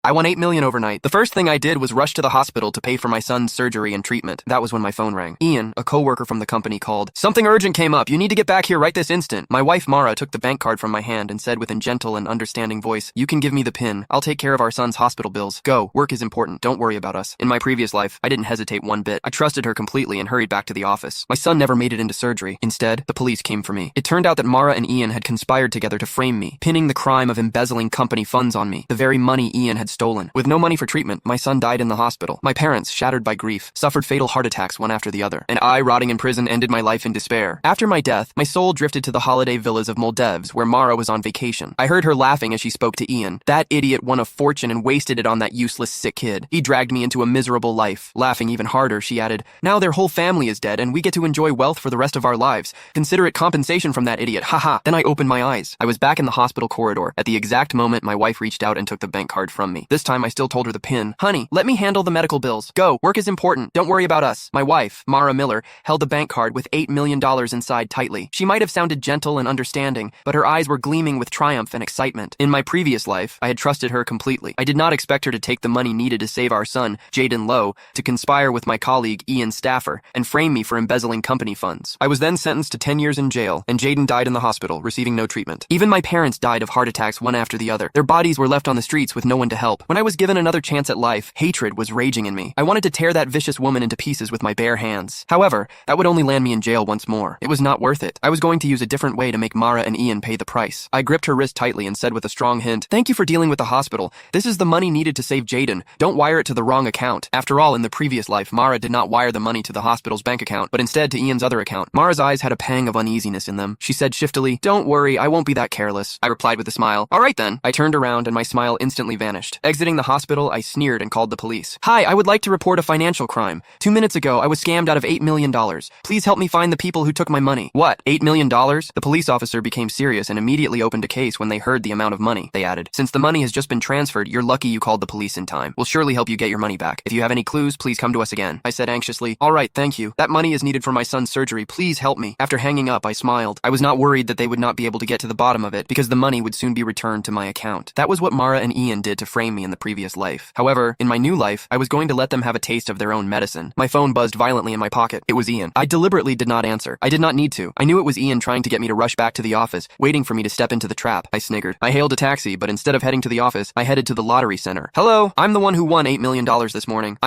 I won 8 million overnight. The first thing I did was rush to the hospital to pay for my son's surgery and treatment. That was when my phone rang. Ian, a coworker from the company, called. Something urgent came up. You need to get back here right this instant. My wife, Mara, took the bank card from my hand and said with a gentle and understanding voice, you can give me the PIN. I'll take care of our son's hospital bills. Go. Work is important. Don't worry about us. In my previous life, I didn't hesitate one bit. I trusted her completely and hurried back to the office. My son never made it into surgery. Instead, the police came for me. It turned out that Mara and Ian had conspired together to frame me, pinning the crime of embezzling company funds on me, the very money Ian had stolen. With no money for treatment, my son died in the hospital. My parents, shattered by grief, suffered fatal heart attacks one after the other, and I, rotting in prison, ended my life in despair. After my death, my soul drifted to the holiday villas of Moldevs, where Mara was on vacation. I heard her laughing as she spoke to Ian. That idiot won a fortune and wasted it on that useless, sick kid. He dragged me into a miserable life. Laughing even harder, she added, now their whole family is dead, and we get to enjoy wealth for the rest of our lives. Consider it compensation from that idiot. Haha. Then I opened my eyes. I was back in the hospital corridor. At the exact moment, my wife reached out and took the bank card from me. This time, I still told her the PIN. Honey, let me handle the medical bills. Go. Work is important. Don't worry about us. My wife, Mara Miller, held the bank card with $8 million inside tightly. She might have sounded gentle and understanding, but her eyes were gleaming with triumph and excitement. In my previous life, I had trusted her completely. I did not expect her to take the money needed to save our son, Jaden Lowe, to conspire with my colleague, Ian Staffer, and frame me for embezzling company funds. I was then sentenced to 10 years in jail, and Jaden died in the hospital, receiving no treatment. Even my parents died of heart attacks one after the other. Their bodies were left on the streets with no one to help. When I was given another chance at life, hatred was raging in me. I wanted to tear that vicious woman into pieces with my bare hands. However, that would only land me in jail once more. It was not worth it. I was going to use a different way to make Mara and Ian pay the price. I gripped her wrist tightly and said with a strong hint, thank you for dealing with the hospital. This is the money needed to save Jaden. Don't wire it to the wrong account. After all, in the previous life, Mara did not wire the money to the hospital's bank account, but instead to Ian's other account. Mara's eyes had a pang of uneasiness in them. She said shiftily, don't worry, I won't be that careless. I replied with a smile. All right then. I turned around and my smile instantly vanished. Exiting the hospital, I sneered and called the police. Hi, I would like to report a financial crime. 2 minutes ago, I was scammed out of $8 million. Please help me find the people who took my money. What? $8 million? The police officer became serious and immediately opened a case when they heard the amount of money. They added, since the money has just been transferred, you're lucky you called the police in time. We'll surely help you get your money back. If you have any clues, please come to us again. I said anxiously, all right, thank you. That money is needed for my son's surgery. Please help me. After hanging up, I smiled. I was not worried that they would not be able to get to the bottom of it because the money would soon be returned to my account. That was what Mara and Ian did to frame me in the previous life. However, in my new life, I was going to let them have a taste of their own medicine. My phone buzzed violently in my pocket. It was Ian. I deliberately did not answer. I did not need to. I knew it was Ian trying to get me to rush back to the office, waiting for me to step into the trap. I sniggered. I hailed a taxi, but instead of heading to the office, I headed to the lottery center. Hello, I'm the one who won $8 million this morning.